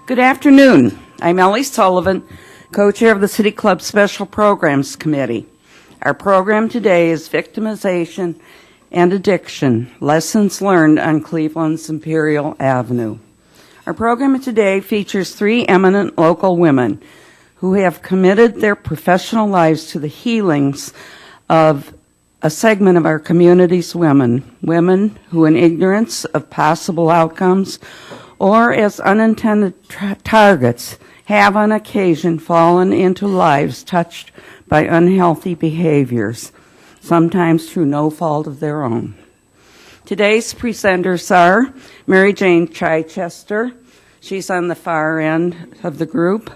Good afternoon. I'm Ellie Sullivan, co-chair of the City Club Special Programs Committee. Our program today is Victimization and Addiction, Lessons Learned on Cleveland's Imperial Avenue. Our program today features three eminent local women who have committed their professional lives to the healings of a segment of our community's women who in ignorance of possible outcomes or as unintended targets have on occasion fallen into lives touched by unhealthy behaviors, sometimes through no fault of their own. Today's presenters are Mary Jane Chichester. She's on the far end of the group.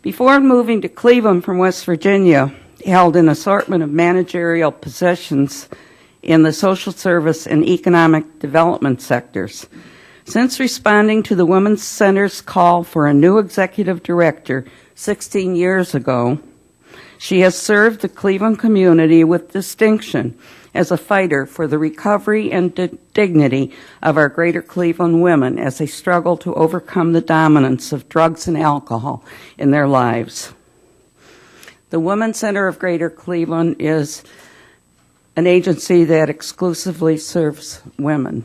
Before moving to Cleveland from West Virginia, held an assortment of managerial positions in the social service and economic development sectors. Since responding to the Women's Center's call for a new executive director 16 years ago, she has served the Cleveland community with distinction as a fighter for the recovery and dignity of our greater Cleveland women as they struggle to overcome the dominance of drugs and alcohol in their lives. The Women's Center of Greater Cleveland is an agency that exclusively serves women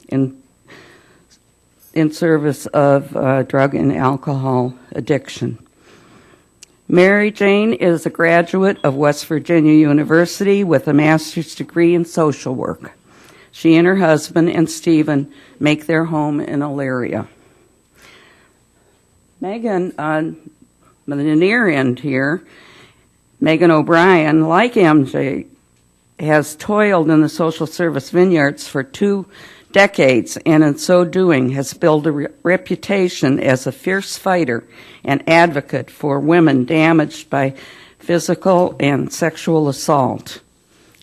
in service of drug and alcohol addiction. Mary Jane is a graduate of West Virginia University with a master's degree in social work. She and her husband and Stephen make their home in Elyria. Megan, on the near end here, Megan O'Brien, like MJ, has toiled in the social service vineyards for 2 decades, and in so doing has built a reputation as a fierce fighter and advocate for women damaged by physical and sexual assault.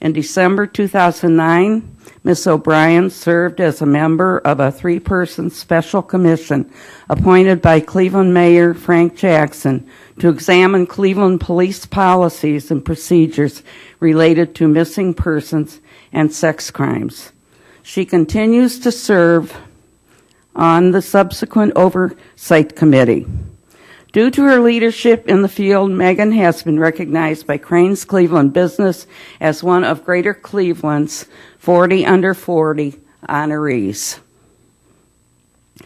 In December 2009, Ms. O'Brien served as a member of a 3-person special commission appointed by Cleveland Mayor Frank Jackson to examine Cleveland police policies and procedures related to missing persons and sex crimes. She continues to serve on the subsequent oversight committee. Due to her leadership in the field, Megan has been recognized by Crane's Cleveland Business as one of Greater Cleveland's 40 under 40 honorees.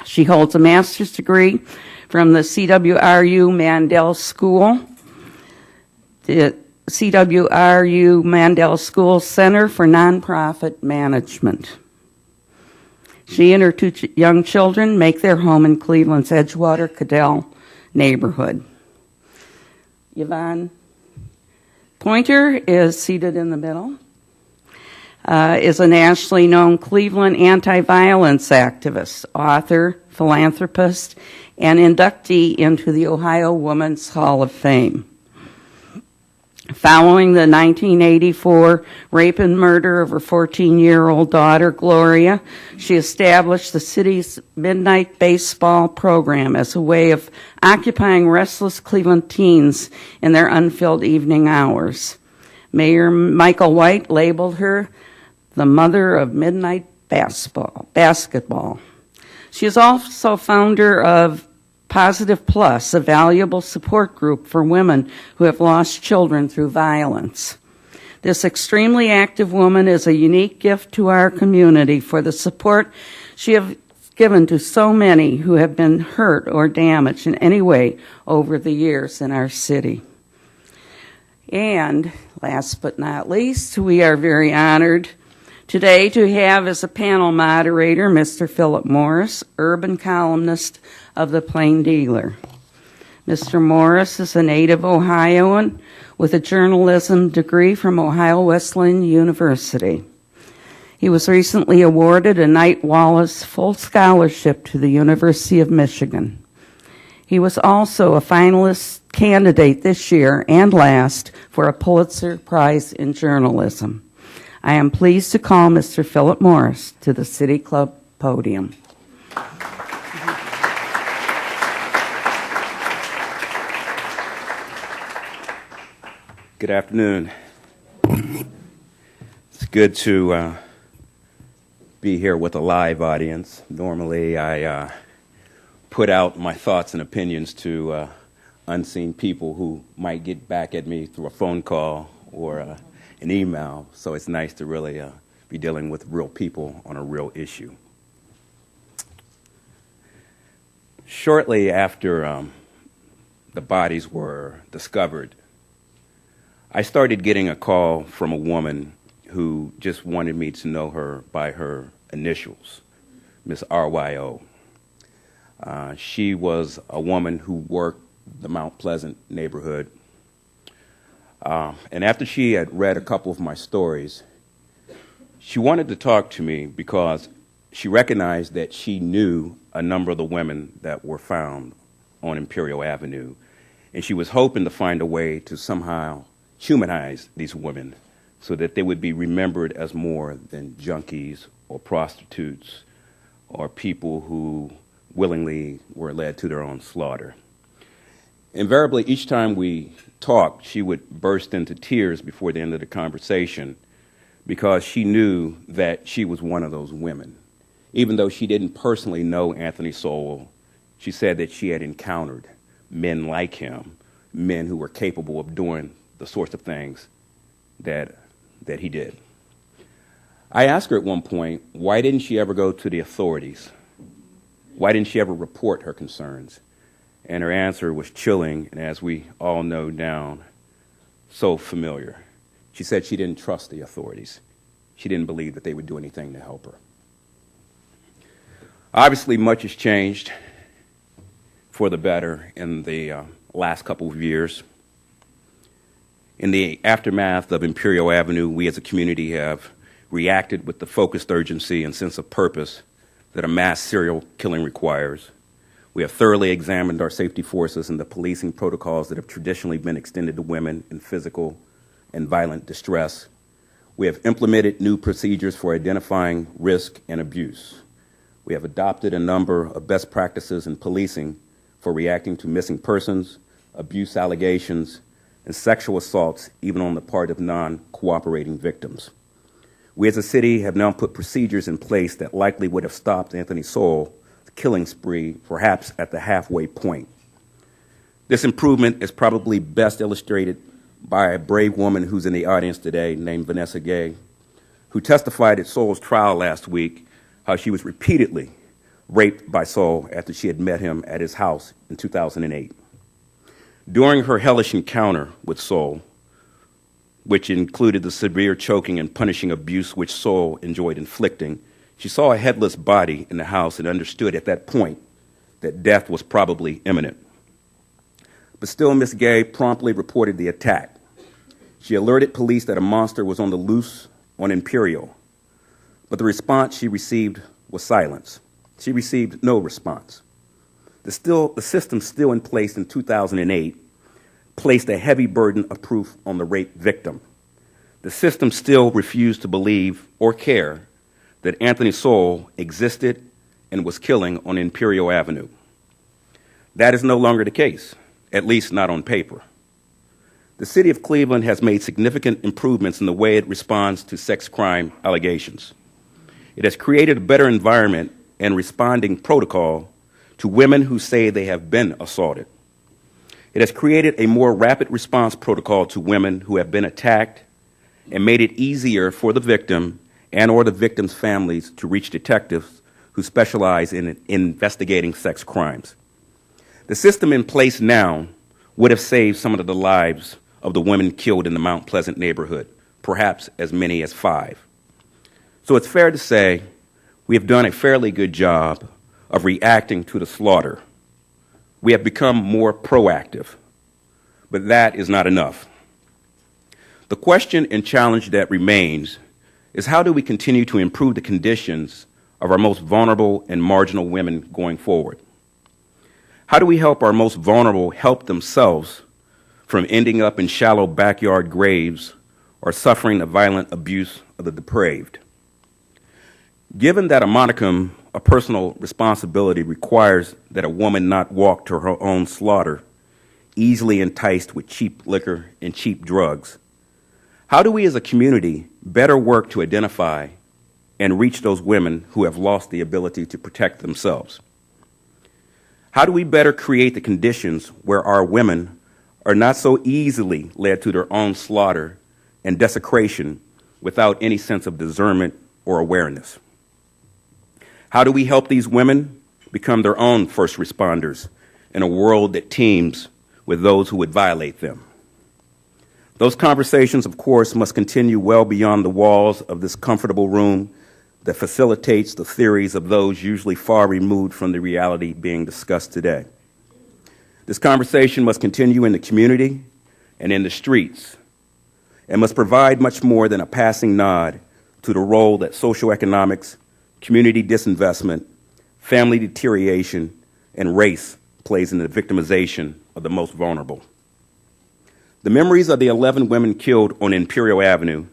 She holds a master's degree from the CWRU Mandel School, the CWRU Mandel School Center for Nonprofit Management. She and her 2 young children make their home in Cleveland's Edgewater-Cadell neighborhood. Yvonne Pointer is seated in the middle, is a nationally known Cleveland anti-violence activist, author, philanthropist, and inductee into the Ohio Women's Hall of Fame. Following the 1984 rape and murder of her 14-year-old daughter, Gloria, she established the city's Midnight Baseball program as a way of occupying restless Cleveland teens in their unfilled evening hours. Mayor Michael White labeled her the mother of midnight basketball. She is also founder of Positive Plus, a valuable support group for women who have lost children through violence. This extremely active woman is a unique gift to our community for the support she has given to so many who have been hurt or damaged in any way over the years in our city. And last but not least, we are very honored today to have as a panel moderator Mr. Philip Morris, urban columnist of the Plain Dealer. Mr. Morris is a native Ohioan with a journalism degree from Ohio Wesleyan University. He was recently awarded a Knight Wallace full scholarship to the University of Michigan. He was also a finalist candidate this year and last for a Pulitzer Prize in Journalism. I am pleased to call Mr. Philip Morris to the City Club podium. Good afternoon. It's good to be here with a live audience. Normally I put out my thoughts and opinions to unseen people who might get back at me through a phone call or an email. So it's nice to really be dealing with real people on a real issue. Shortly after the bodies were discovered, I started getting a call from a woman who just wanted me to know her by her initials, Miss RYO. She was a woman who worked the Mount Pleasant neighborhood. And after she had read a couple of my stories, she wanted to talk to me because she recognized that she knew a number of the women that were found on Imperial Avenue, and she was hoping to find a way to somehow humanize these women so that they would be remembered as more than junkies or prostitutes or people who willingly were led to their own slaughter. Invariably, each time we talked, she would burst into tears before the end of the conversation because she knew that she was one of those women. Even though she didn't personally know Anthony Sowell, she said that she had encountered men like him, men who were capable of doing the sorts of things that he did. I asked her at one point, why didn't she ever go to the authorities? Why didn't she ever report her concerns? And her answer was chilling, and as we all know now, so familiar. She said she didn't trust the authorities. She didn't believe that they would do anything to help her. Obviously, much has changed for the better in the last couple of years. In the aftermath of Imperial Avenue, we as a community have reacted with the focused urgency and sense of purpose that a mass serial killing requires. We have thoroughly examined our safety forces and the policing protocols that have traditionally been extended to women in physical and violent distress. We have implemented new procedures for identifying risk and abuse. We have adopted a number of best practices in policing for reacting to missing persons, abuse allegations, and sexual assaults, even on the part of non-cooperating victims. We as a city have now put procedures in place that likely would have stopped Anthony Sowell's killing spree, perhaps at the halfway point. This improvement is probably best illustrated by a brave woman who's in the audience today named Vanessa Gay, who testified at Sowell's trial last week how she was repeatedly raped by Sowell after she had met him at his house in 2008. During her hellish encounter with Sowell, which included the severe choking and punishing abuse which Sowell enjoyed inflicting, she saw a headless body in the house and understood at that point that death was probably imminent. But still, Miss Gay promptly reported the attack. She alerted police that a monster was on the loose on Imperial, but the response she received was silence. She received no response. The system still in place in 2008 placed a heavy burden of proof on the rape victim. The system still refused to believe or care that Anthony Sowell existed and was killing on Imperial Avenue. That is no longer the case, at least not on paper. The city of Cleveland has made significant improvements in the way it responds to sex crime allegations. It has created a better environment and responding protocol to women who say they have been assaulted. It has created a more rapid response protocol to women who have been attacked and made it easier for the victim and or the victim's families to reach detectives who specialize in investigating sex crimes. The system in place now would have saved some of the lives of the women killed in the Mount Pleasant neighborhood, perhaps as many as 5. So it's fair to say we have done a fairly good job of reacting to the slaughter. We have become more proactive, but that is not enough. The question and challenge that remains is how do we continue to improve the conditions of our most vulnerable and marginal women going forward? How do we help our most vulnerable help themselves from ending up in shallow backyard graves or suffering the violent abuse of the depraved? Given that a modicum of personal responsibility requires that a woman not walk to her own slaughter, easily enticed with cheap liquor and cheap drugs, how do we as a community better work to identify and reach those women who have lost the ability to protect themselves? How do we better create the conditions where our women are not so easily led to their own slaughter and desecration without any sense of discernment or awareness? How do we help these women become their own first responders in a world that teems with those who would violate them? Those conversations, of course, must continue well beyond the walls of this comfortable room that facilitates the theories of those usually far removed from the reality being discussed today. This conversation must continue in the community and in the streets, and must provide much more than a passing nod to the role that socioeconomics, community disinvestment, family deterioration, and race plays in the victimization of the most vulnerable. The memories of the 11 women killed on Imperial Avenue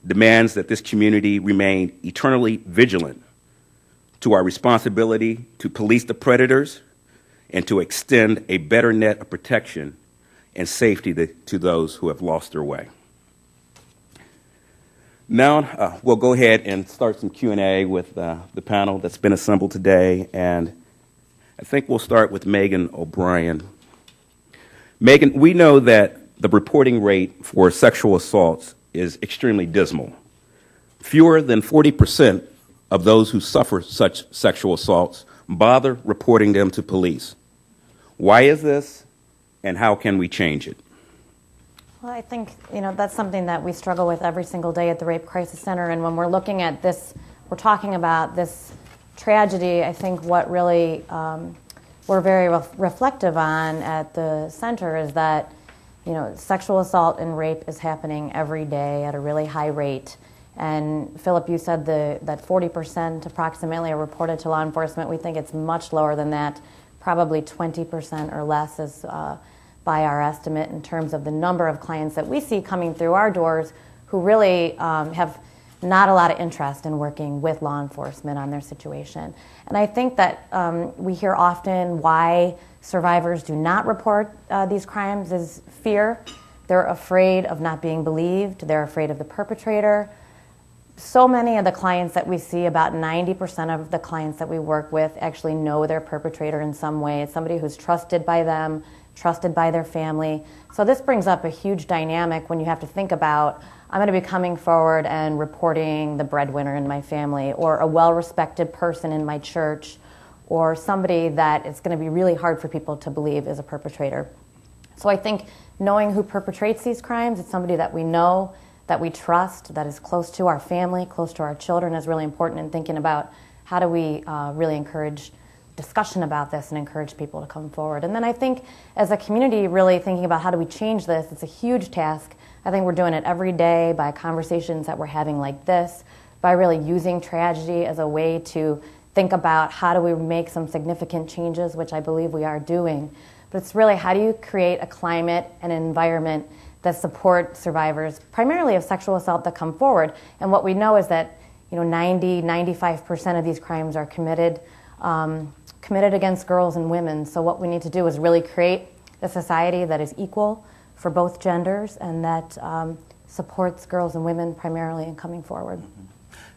demands that this community remain eternally vigilant to our responsibility to police the predators and to extend a better net of protection and safety to those who have lost their way. Now, we'll go ahead and start some Q&A with the panel that's been assembled today, and I think we'll start with Megan O'Brien. Megan, we know that the reporting rate for sexual assaults is extremely dismal. Fewer than 40% of those who suffer such sexual assaults bother reporting them to police. Why is this, and how can we change it? Well, I think, that's something that we struggle with every single day at the Rape Crisis Center. And when we're looking at this, we're talking about this tragedy, I think what really we're very reflective on at the center is that, sexual assault and rape is happening every day at a really high rate. And Philip, you said that 40% approximately are reported to law enforcement. We think it's much lower than that. Probably 20% or less is by our estimate in terms of the number of clients that we see coming through our doors who really have not a lot of interest in working with law enforcement on their situation. And I think that we hear often why survivors do not report these crimes is fear. They're afraid of not being believed. They're afraid of the perpetrator. So many of the clients that we see, about 90% of the clients that we work with actually know their perpetrator in some way. It's somebody who's trusted by them, trusted by their family. So this brings up a huge dynamic when you have to think about, I'm going to be coming forward and reporting the breadwinner in my family, or a well-respected person in my church, or somebody that it's going to be really hard for people to believe is a perpetrator. So I think knowing who perpetrates these crimes, it's somebody that we know, that we trust, that is close to our family, close to our children, is really important in thinking about how do we really encourage discussion about this and encourage people to come forward. And then I think as a community, really thinking about how do we change this, it's a huge task. I think we're doing it every day by conversations that we're having like this, by really using tragedy as a way to think about how do we make some significant changes, which I believe we are doing. But it's really how do you create a climate and an environment that support survivors, primarily of sexual assault, that come forward. And what we know is that 95% of these crimes are committed against girls and women. So what we need to do is really create a society that is equal for both genders and that supports girls and women primarily in coming forward.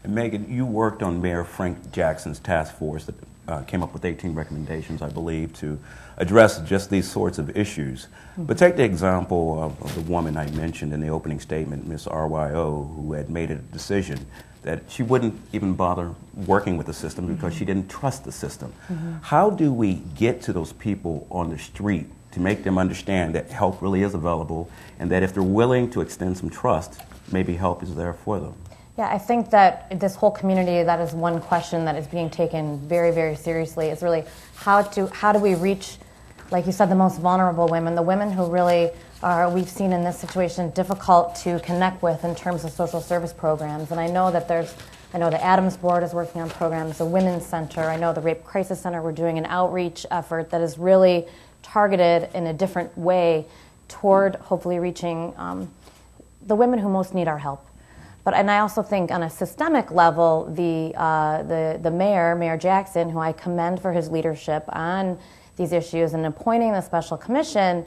And Megan, you worked on Mayor Frank Jackson's task force that came up with 18 recommendations, I believe, to address just these sorts of issues. Mm-hmm. But take the example of the woman I mentioned in the opening statement, Ms. RYO, who had made a decision that she wouldn't even bother working with the system because she didn't trust the system. Mm-hmm. How do we get to those people on the street to make them understand that help really is available and that if they're willing to extend some trust, maybe help is there for them? Yeah, I think that this whole community, that is one question that is being taken very, very seriously. Is really how do we reach, like you said, the most vulnerable women, the women who really are, we've seen in this situation, difficult to connect with in terms of social service programs. And I know that I know the Adams Board is working on programs, the Women's Center, I know the Rape Crisis Center, we're doing an outreach effort that is really targeted in a different way toward hopefully reaching the women who most need our help. And I also think on a systemic level, the mayor, Mayor Jackson, who I commend for his leadership on these issues and appointing the special commission,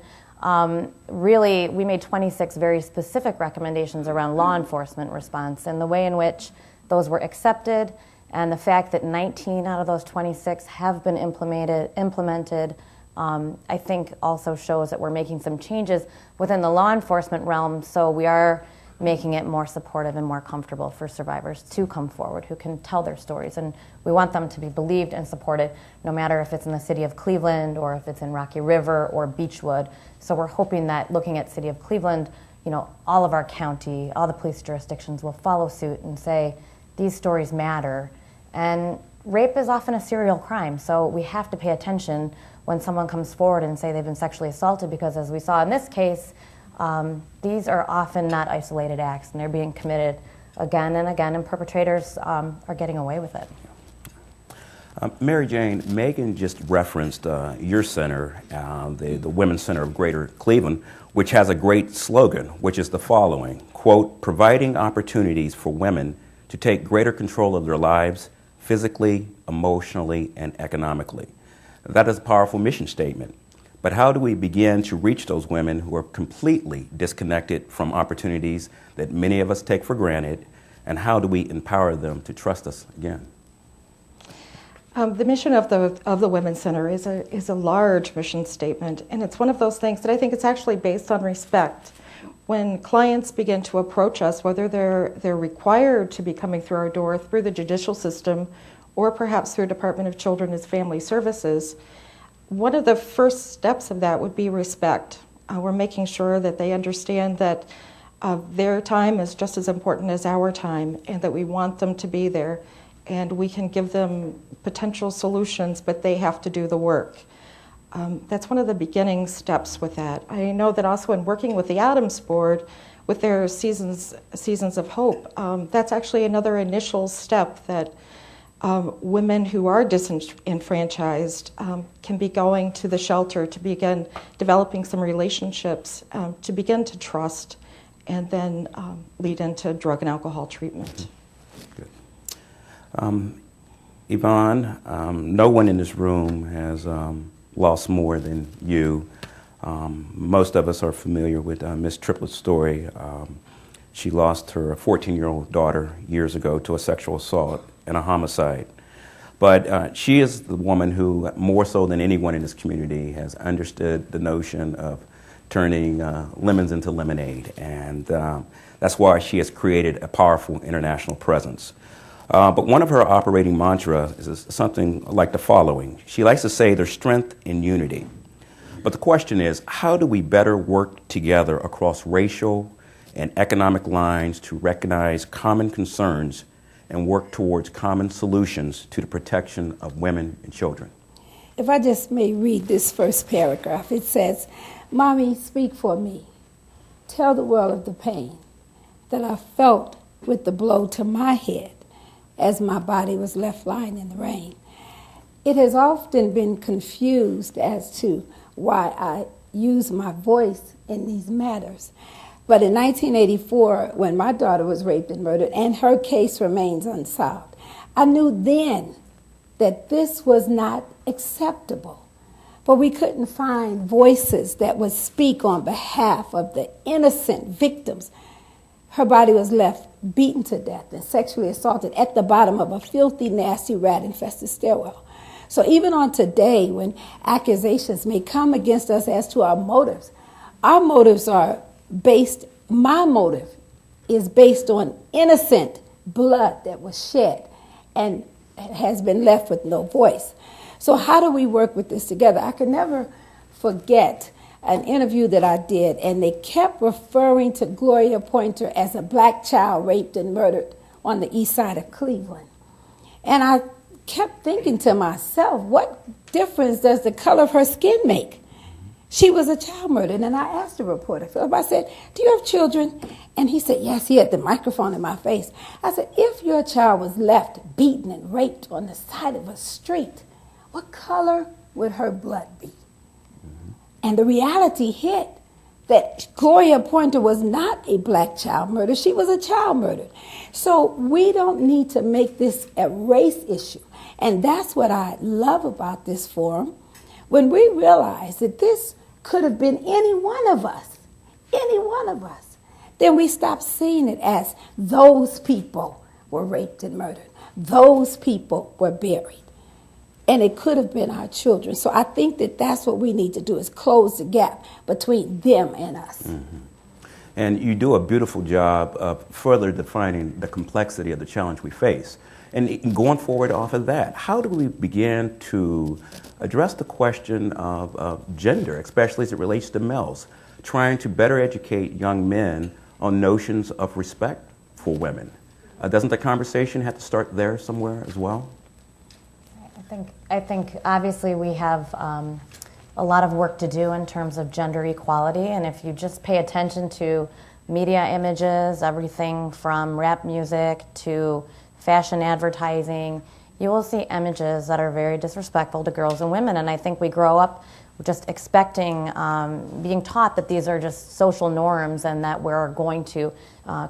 really, we made 26 very specific recommendations around law enforcement response and the way in which those were accepted And the fact that 19 out of those 26 have been implemented, I think also shows that we're making some changes within the law enforcement realm, so we are making it more supportive and more comfortable for survivors to come forward who can tell their stories. And we want them to be believed and supported, no matter if it's in the city of Cleveland or if it's in Rocky River or Beechwood. So we're hoping that, looking at city of Cleveland, all of our county, all the police jurisdictions will follow suit and say, these stories matter. And rape is often a serial crime, so we have to pay attention when someone comes forward and say they've been sexually assaulted, because as we saw in this case, these are often not isolated acts, and they're being committed again and again, and perpetrators are getting away with it. Mary Jane, Megan just referenced your center, the Women's Center of Greater Cleveland, which has a great slogan, which is the following, quote, providing opportunities for women to take greater control of their lives, physically, emotionally, and economically. That is a powerful mission statement. But how do we begin to reach those women who are completely disconnected from opportunities that many of us take for granted, and how do we empower them to trust us again? The mission of the Women's Center is a large mission statement, and it's one of those things that I think it's actually based on respect. When clients begin to approach us, whether they're required to be coming through our door through the judicial system or perhaps through Department of Children and Family Services, one of the first steps of that would be respect. We're making sure that they understand that their time is just as important as our time, and that we want them to be there, and we can give them potential solutions, but they have to do the work. That's one of the beginning steps with that. I know that also in working with the Adams Board, with their Seasons of Hope, that's actually another initial step that women who are disenfranchised can be going to the shelter to begin developing some relationships, to begin to trust, and then lead into drug and alcohol treatment. Good. Yvonne, no one in this room has lost more than you. Most of us are familiar with Ms. Triplett's story. She lost her 14-year-old daughter years ago to a sexual assault and a homicide. But she is the woman who, more so than anyone in this community, has understood the notion of turning lemons into lemonade. And that's why she has created a powerful international presence. But one of her operating mantras is something like the following. She likes to say there's strength in unity. But the question is, how do we better work together across racial and economic lines to recognize common concerns and work towards common solutions to the protection of women and children? If I just may read this first paragraph, it says, Mommy, speak for me. Tell the world of the pain that I felt with the blow to my head as my body was left lying in the rain. It has often been confused as to why I use my voice in these matters. But in 1984, when my daughter was raped and murdered, and her case remains unsolved, I knew then that this was not acceptable. But we couldn't find voices that would speak on behalf of the innocent victims. Her body was left beaten to death and sexually assaulted at the bottom of a filthy, nasty, rat-infested stairwell. So even on today, when accusations may come against us as to our motives are based, my motive is based on innocent blood that was shed and has been left with no voice. So how do we work with this together? I could never forget an interview that I did, and they kept referring to Gloria Pointer as a black child raped and murdered on the east side of Cleveland. And I kept thinking to myself, what difference does the color of her skin make? She was a child murdered. And I asked the reporter, Philip, I said, do you have children? And he said, yes. He had the microphone in my face. I said, if your child was left beaten and raped on the side of a street, what color would her blood be? And the reality hit that Gloria Pointer was not a black child murderer. She was a child murdered. So we don't need to make this a race issue. And that's what I love about this forum. When we realize that this could have been any one of us, then we stop seeing it as those people were raped and murdered. Those people were buried. And it could have been our children. So I think that that's what we need to do, is close the gap between them and us. Mm-hmm. And you do a beautiful job of further defining the complexity of the challenge we face. And going forward off of that, how do we begin to address the question of gender, especially as it relates to males, trying to better educate young men on notions of respect for women? Doesn't the conversation have to start there somewhere as well? I think obviously we have a lot of work to do in terms of gender equality, and if you just pay attention to media images, everything from rap music to fashion advertising, you will see images that are very disrespectful to girls and women. And I think we grow up just expecting, being taught that these are just social norms and that we're going to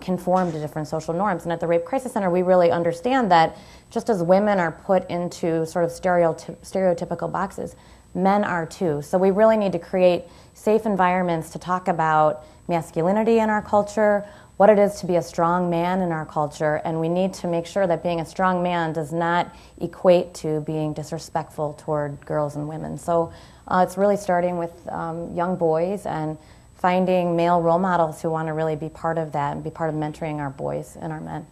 conform to different social norms. And at the Rape Crisis Center, we really understand that just as women are put into sort of stereotypical boxes, men are too. So we really need to create safe environments to talk about masculinity in our culture, what it is to be a strong man in our culture, and we need to make sure that being a strong man does not equate to being disrespectful toward girls and women. So it's really starting with young boys and finding male role models who want to really be part of that and be part of mentoring our boys and our men.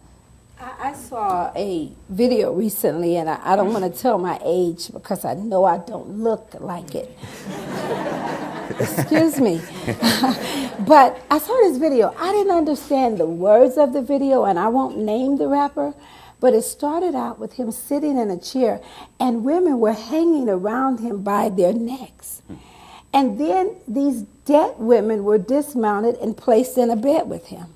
I saw a video recently, and I don't want to tell my age because I know I don't look like it. Excuse me. But I saw this video. I didn't understand the words of the video, and I won't name the rapper, but it started out with him sitting in a chair, and women were hanging around him by their necks. And then these dead women were dismounted and placed in a bed with him.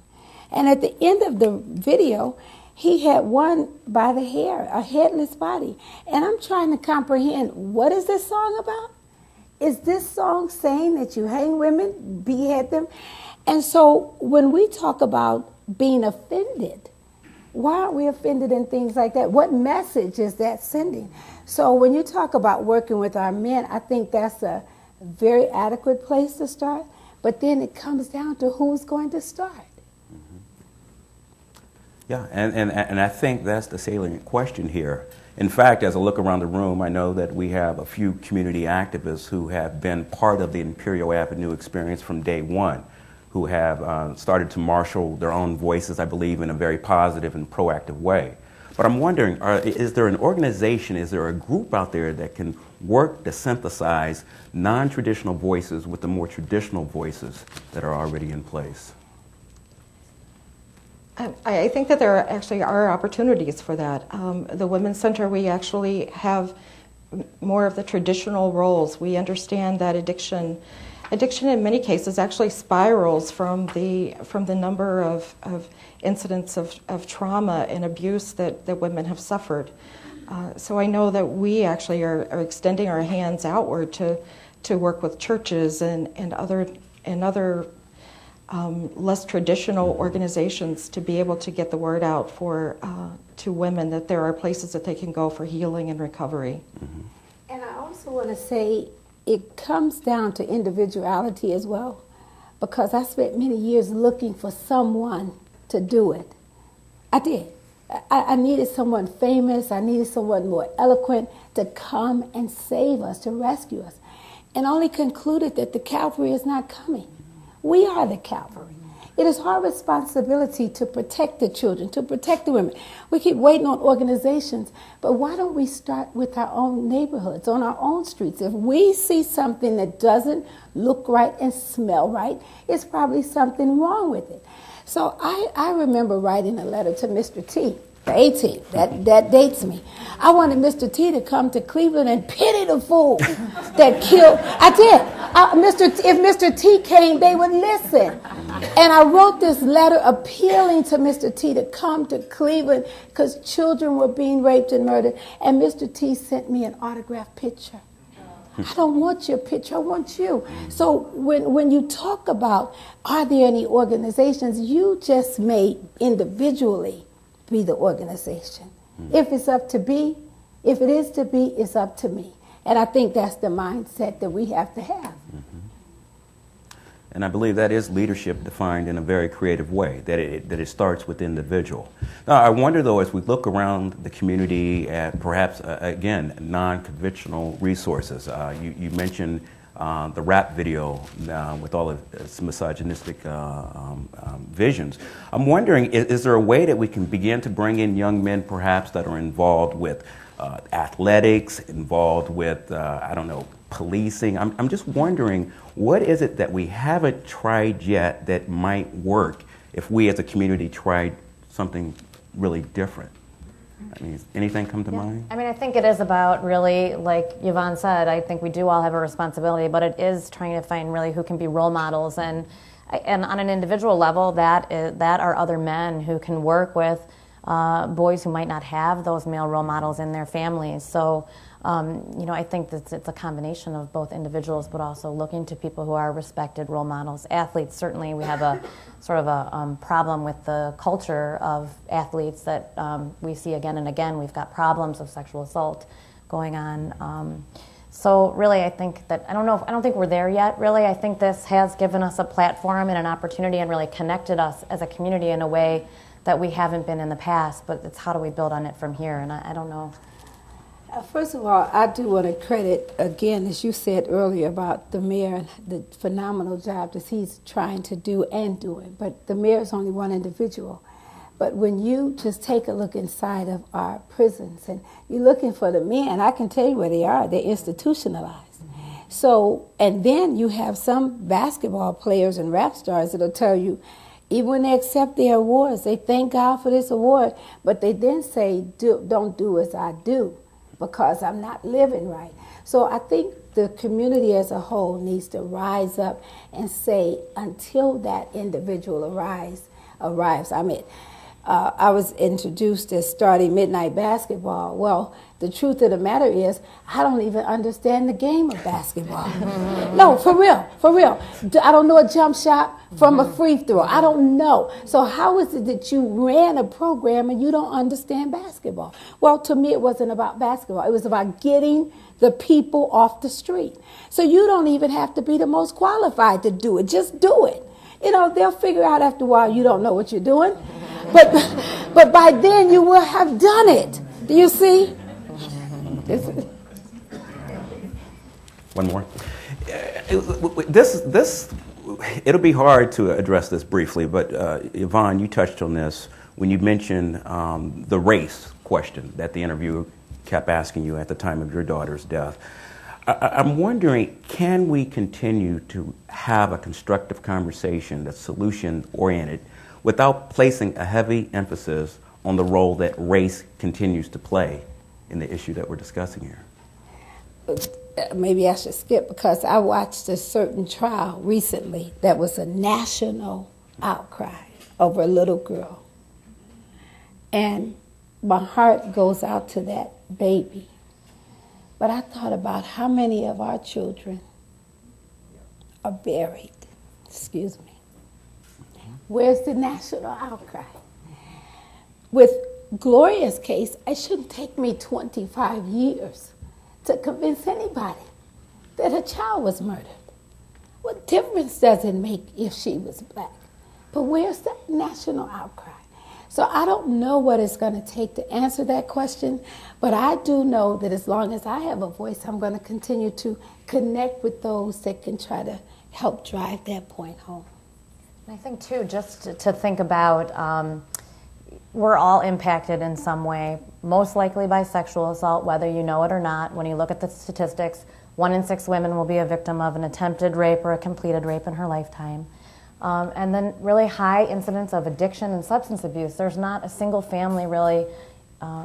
And at the end of the video, he had one by the hair, a headless body. And I'm trying to comprehend, what is this song about? Is this song saying that you hang women, behead them? And so when we talk about being offended, why aren't we offended in things like that? What message is that sending? So when you talk about working with our men, I think that's a very adequate place to start. But then it comes down to who's going to start. Yeah, and I think that's the salient question here. In fact, as I look around the room, I know that we have a few community activists who have been part of the Imperial Avenue experience from day one, who have started to marshal their own voices, I believe, in a very positive and proactive way. But I'm wondering, is there an organization, is there a group out there that can work to synthesize non-traditional voices with the more traditional voices that are already in place? I think that there actually are opportunities for that. The Women's Center, we actually have more of the traditional roles. We understand that addiction in many cases actually spirals from the number of incidents of trauma and abuse that women have suffered. So I know that we actually are extending our hands outward to work with churches and other less traditional organizations to be able to get the word out to women that there are places that they can go for healing and recovery. Mm-hmm. And I also want to say it comes down to individuality as well, because I spent many years looking for someone to do it. I did. I needed someone famous. I needed someone more eloquent to come and save us, to rescue us, and only concluded that the cavalry is not coming. We are the cavalry. It is our responsibility to protect the children, to protect the women. We keep waiting on organizations, but why don't we start with our own neighborhoods, on our own streets? If we see something that doesn't look right and smell right, it's probably something wrong with it. So I remember writing a letter to Mr. T, the 18th, that dates me. I wanted Mr. T to come to Cleveland and pity the fool that killed. I did. If Mr. T came, they would listen. And I wrote this letter appealing to Mr. T to come to Cleveland because children were being raped and murdered. And Mr. T sent me an autographed picture. I don't want your picture, I want you. So when you talk about, are there any organizations, you just may individually be the organization. If it's up to be, if it is to be, it's up to me. And I think that's the mindset that we have to have. And I believe that is leadership defined in a very creative way, that it starts with the individual. Now, I wonder, though, as we look around the community at perhaps, again, non-conventional resources. You mentioned the rap video with all of its misogynistic visions. I'm wondering, is there a way that we can begin to bring in young men, perhaps, that are involved with athletics, involved with, I don't know, policing? I'm just wondering, what is it that we haven't tried yet that might work if we as a community tried something really different? I mean, anything come to mind? I mean, I think it is about really, like Yvonne said, I think we do all have a responsibility, but it is trying to find really who can be role models, and on an individual level, that are other men who can work with boys who might not have those male role models in their families. So, I think that it's a combination of both individuals, but also looking to people who are respected role models. Athletes, certainly, we have a sort of a problem with the culture of athletes that we see again and again. We've got problems of sexual assault going on. So really, I think that, I don't think we're there yet, really. I think this has given us a platform and an opportunity and really connected us as a community in a way that we haven't been in the past, but it's how do we build on it from here, and I don't know. First of all, I do want to credit, again, as you said earlier about the mayor and the phenomenal job that he's trying to do and doing. But the mayor is only one individual. But when you just take a look inside of our prisons and you're looking for the men, I can tell you where they are. They're institutionalized. So, and then you have some basketball players and rap stars that'll tell you, even when they accept their awards, they thank God for this award, but they then say, don't do as I do, because I'm not living right. So I think the community as a whole needs to rise up and say, until that individual arrives. I mean, I was introduced as starting midnight basketball. Well, the truth of the matter is, I don't even understand the game of basketball. No, for real. I don't know a jump shot from a free throw. I don't know. So how is it that you ran a program and you don't understand basketball? Well, to me, it wasn't about basketball. It was about getting the people off the street. So you don't even have to be the most qualified to do it. Just do it. They'll figure out after a while you don't know what you're doing. But by then you will have done it. Do you see? One more. It'll be hard to address this briefly, but Yvonne, you touched on this when you mentioned the race question that the interviewer kept asking you at the time of your daughter's death. I'm wondering, can we continue to have a constructive conversation that's solution-oriented without placing a heavy emphasis on the role that race continues to play in the issue that we're discussing here? Maybe I should skip, because I watched a certain trial recently that was a national outcry over a little girl. And my heart goes out to that baby. But I thought about how many of our children are buried. Excuse me. Where's the national outcry? With Gloria's case, it shouldn't take me 25 years to convince anybody that a child was murdered. What difference does it make if she was black? But where's the national outcry? So I don't know what it's going to take to answer that question, but I do know that as long as I have a voice, I'm going to continue to connect with those that can try to help drive that point home. I think, too, just to think about, we're all impacted in some way, most likely by sexual assault, whether you know it or not. When you look at the statistics, 1 in 6 women will be a victim of an attempted rape or a completed rape in her lifetime. And then really high incidence of addiction and substance abuse. There's not a single family really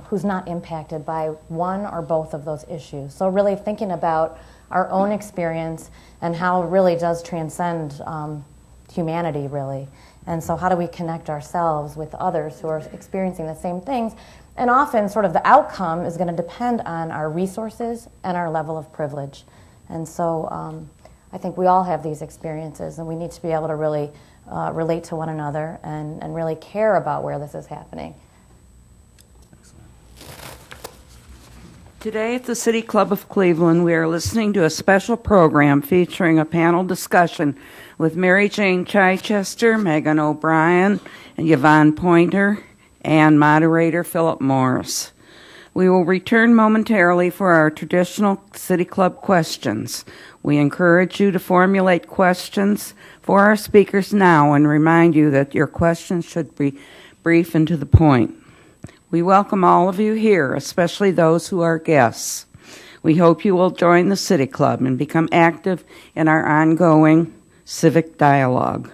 who's not impacted by one or both of those issues. So really thinking about our own experience and how it really does transcend humanity, really. And so how do we connect ourselves with others who are experiencing the same things? And often sort of the outcome is going to depend on our resources and our level of privilege. And so I think we all have these experiences, and we need to be able to really relate to one another and really care about where this is happening. Today at the City Club of Cleveland, we are listening to a special program featuring a panel discussion with Mary Jane Chichester, Megan O'Brien, and Yvonne Pointer, and moderator Philip Morris. We will return momentarily for our traditional City Club questions. We encourage you to formulate questions for our speakers now and remind you that your questions should be brief and to the point. We welcome all of you here, especially those who are guests. We hope you will join the City Club and become active in our ongoing civic dialogue.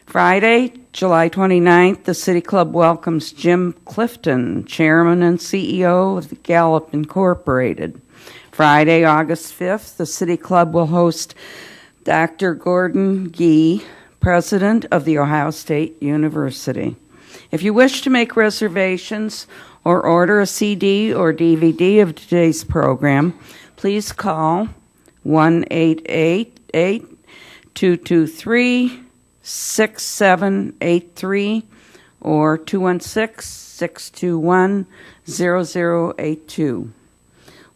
Friday, July 29th, the City Club welcomes Jim Clifton, Chairman and CEO of the Gallup Incorporated. Friday, August 5th, the City Club will host Dr. Gordon Gee, President of the Ohio State University. If you wish to make reservations or order a CD or DVD of today's program, please call 1-888-223-6783 or 216-621-0082.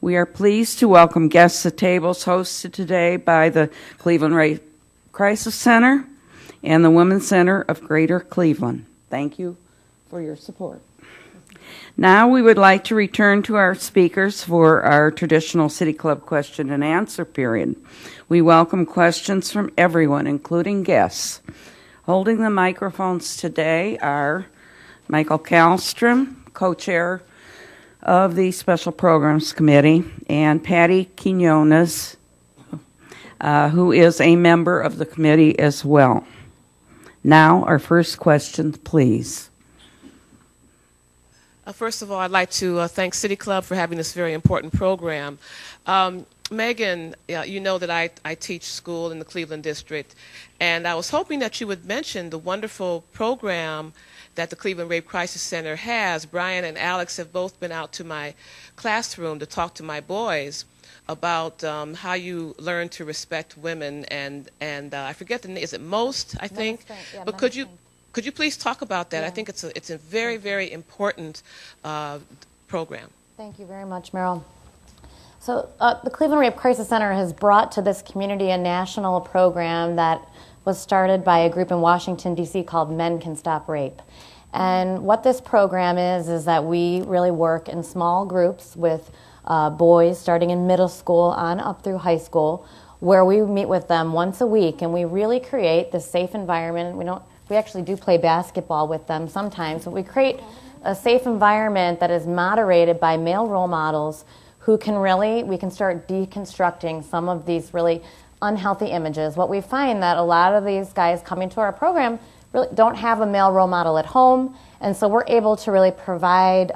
We are pleased to welcome guests at tables hosted today by the Cleveland Rape Crisis Center and the Women's Center of Greater Cleveland. Thank you for your support. Now we would like to return to our speakers for our traditional City Club question and answer period. We welcome questions from everyone, including guests. Holding the microphones today are Michael Kallstrom, co-chair of the Special Programs Committee, and Patty Quinones, who is a member of the committee as well. Now, our first question, please. First of all, I'd like to thank City Club for having this very important program. Megan, you know that I teach school in the Cleveland District, and I was hoping that you would mention the wonderful program that the Cleveland Rape Crisis Center has. Brian and Alex have both been out to my classroom to talk to my boys about how you learn to respect women, and I forget the name. Is it MOST, I think? Yeah, but could you please talk about that? Yeah. I think it's a very, very important program. Thank you very much, Meryl. So the Cleveland Rape Crisis Center has brought to this community a national program that was started by a group in Washington, D.C. called Men Can Stop Rape. And what this program is that we really work in small groups with boys starting in middle school on up through high school, where we meet with them once a week, and we really create this safe environment. We actually do play basketball with them sometimes, but we create a safe environment that is moderated by male role models who we can start deconstructing some of these really unhealthy images. What we find that a lot of these guys coming to our program really don't have a male role model at home, and so we're able to really provide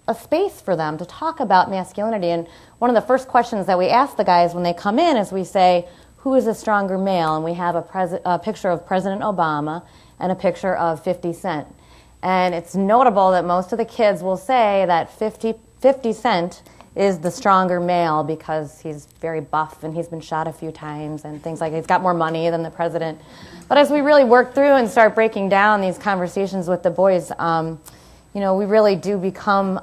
a space for them to talk about masculinity. And one of the first questions that we ask the guys when they come in is we say, who is a stronger male? And we have a picture of President Obama and a picture of 50 Cent. And it's notable that most of the kids will say that 50 Cent is the stronger male because he's very buff and he's been shot a few times and things like that. He's got more money than the president. But as we really work through and start breaking down these conversations with the boys, we really do become,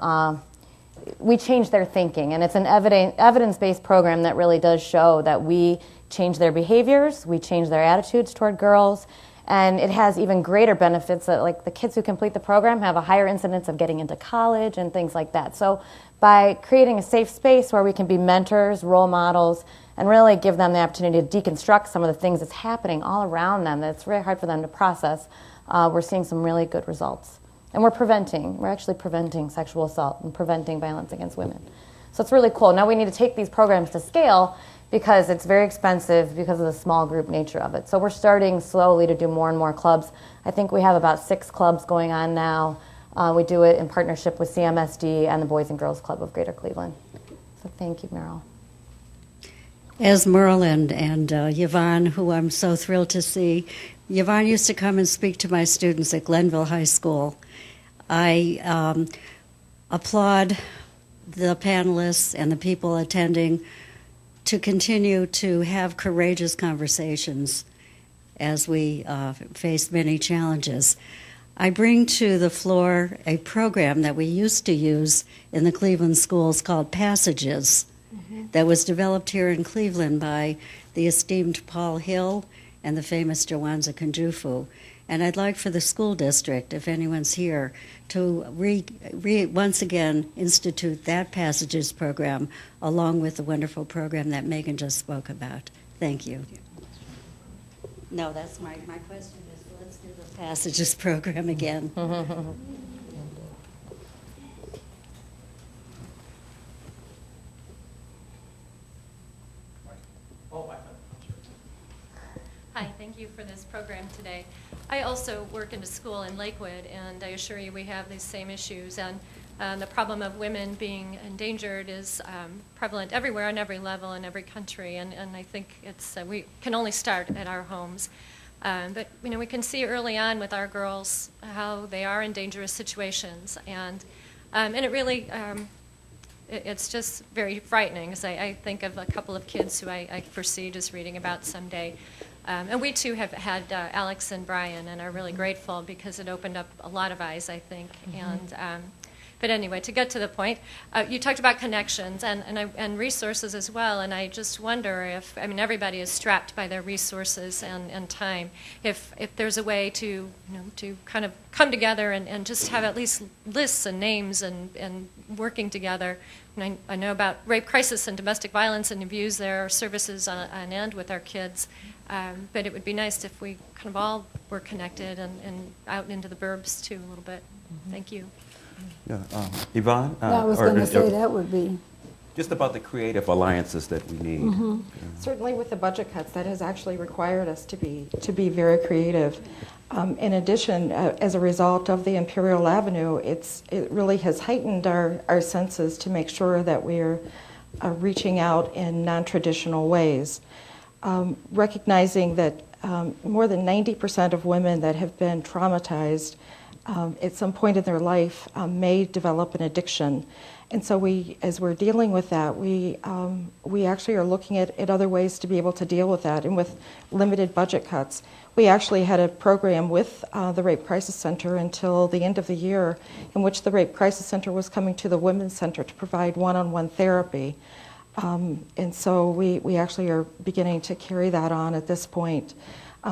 we change their thinking. And it's an evidence-based program that really does show that we change their behaviors, we change their attitudes toward girls, and it has even greater benefits that, like, the kids who complete the program have a higher incidence of getting into college and things like that. So by creating a safe space where we can be mentors, role models, and really give them the opportunity to deconstruct some of the things that's happening all around them that's very hard for them to process, we're seeing some really good results. And we're actually preventing sexual assault and preventing violence against women. So it's really cool. Now we need to take these programs to scale because it's very expensive because of the small group nature of it. So we're starting slowly to do more and more clubs. I think we have about 6 clubs going on now. We do it in partnership with CMSD and the Boys and Girls Club of Greater Cleveland. So thank you, Meryl. As Merle and Yvonne, who I'm so thrilled to see, Yvonne used to come and speak to my students at Glenville High School. I applaud the panelists and the people attending to continue to have courageous conversations as we face many challenges. I bring to the floor a program that we used to use in the Cleveland schools called Passages, that was developed here in Cleveland by the esteemed Paul Hill and the famous Jawanza Kunjufu. And I'd like for the school district, if anyone's here, to once again institute that Passages program along with the wonderful program that Megan just spoke about. Thank you. No, that's my question is, let's do the Passages program again. Hi, thank you for this program today. I also work in a school in Lakewood, and I assure you we have these same issues. And the problem of women being endangered is prevalent everywhere on every level in every country. And I think it's we can only start at our homes. But we can see early on with our girls how they are in dangerous situations, and it really. It's just very frightening, because I think of a couple of kids who I foresee just reading about someday. And we too have had Alex and Brian, and are really grateful because it opened up a lot of eyes, I think. But anyway, to get to the point, you talked about connections and resources as well, and I just wonder if, everybody is strapped by their resources and time. If there's a way to, to kind of come together and just have at least lists and names and working together. And I know about rape crisis and domestic violence and abuse. There are services on end with our kids. But it would be nice if we kind of all were connected and out into the burbs too a little bit. Thank you. Yeah, Yvonne? I was going to say that would be. Just about the creative alliances that we need. Mm-hmm. Certainly with the budget cuts, that has actually required us to be very creative. In addition, as a result of the Imperial Avenue, it really has heightened our senses to make sure that we're reaching out in non-traditional ways. Recognizing that more than 90% of women that have been traumatized at some point in their life may develop an addiction. And so as we're dealing with that, we actually are looking at other ways to be able to deal with that. And with limited budget cuts, we actually had a program with the Rape Crisis Center until the end of the year, in which the Rape Crisis Center was coming to the Women's Center to provide one-on-one therapy. And so we actually are beginning to carry that on at this point.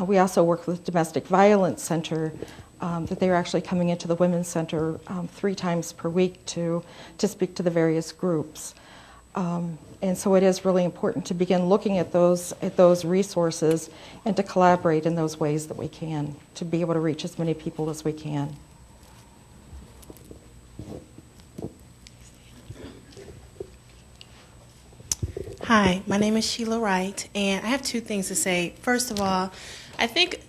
We also work with Domestic Violence Center, that they're actually coming into the Women's Center 3 times per week to speak to the various groups. And so it is really important to begin looking at those resources and to collaborate in those ways that we can to be able to reach as many people as we can. Hi, my name is Sheila Wright, and I have 2 things to say. First of all, I think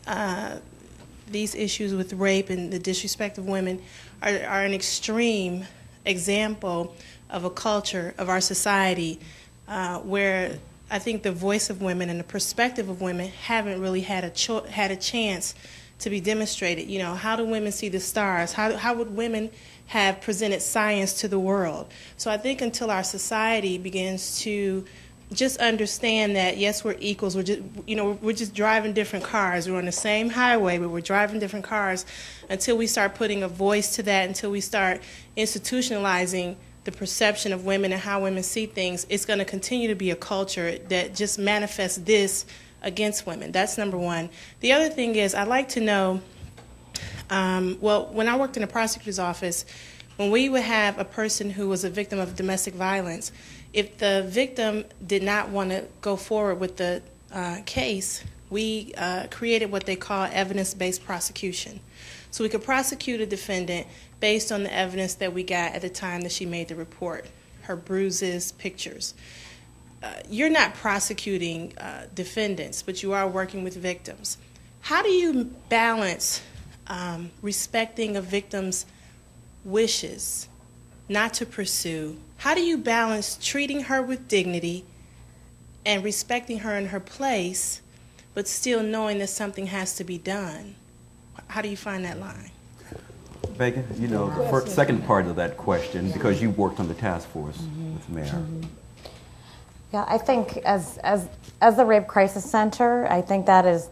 these issues with rape and the disrespect of women are an extreme example of a culture of our society where I think the voice of women and the perspective of women haven't really had a chance to be demonstrated. You know, how do women see the stars? How would women have presented science to the world? So I think until our society begins to just understand that, yes, we're equals. We're just driving different cars. We're on the same highway, but we're driving different cars. Until we start putting a voice to that, until we start institutionalizing the perception of women and how women see things, it's going to continue to be a culture that just manifests this against women. That's number one. The other thing is, I'd like to know, when I worked in a prosecutor's office, when we would have a person who was a victim of domestic violence, if the victim did not want to go forward with the case, we created what they call evidence-based prosecution. So we could prosecute a defendant based on the evidence that we got at the time that she made the report, her bruises, pictures. You're not prosecuting defendants, but you are working with victims. How do you balance respecting a victim's wishes not to pursue? How do you balance treating her with dignity and respecting her in her place, but still knowing that something has to be done? How do you find that line? Megan, the second part of that question, because you worked on the task force with the mayor. Yeah, I think as the Rape Crisis Center, I think that is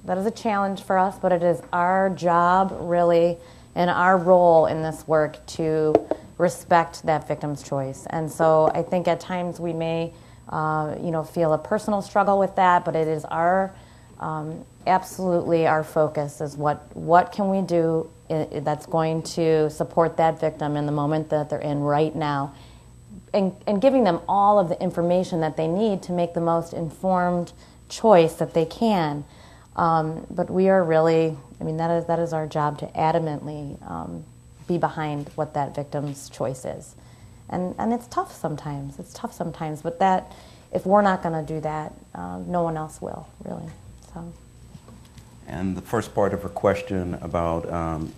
That is a challenge for us, but it is our job, really, and our role in this work to respect that victim's choice. And so I think at times we may, feel a personal struggle with that, but it is our, absolutely our focus is what can we do that's going to support that victim in the moment that they're in right now, and giving them all of the information that they need to make the most informed choice that they can. But we are really, that is our job to adamantly be behind what that victim's choice is. And it's tough sometimes. But that, if we're not going to do that, no one else will, really. So. And the first part of her question about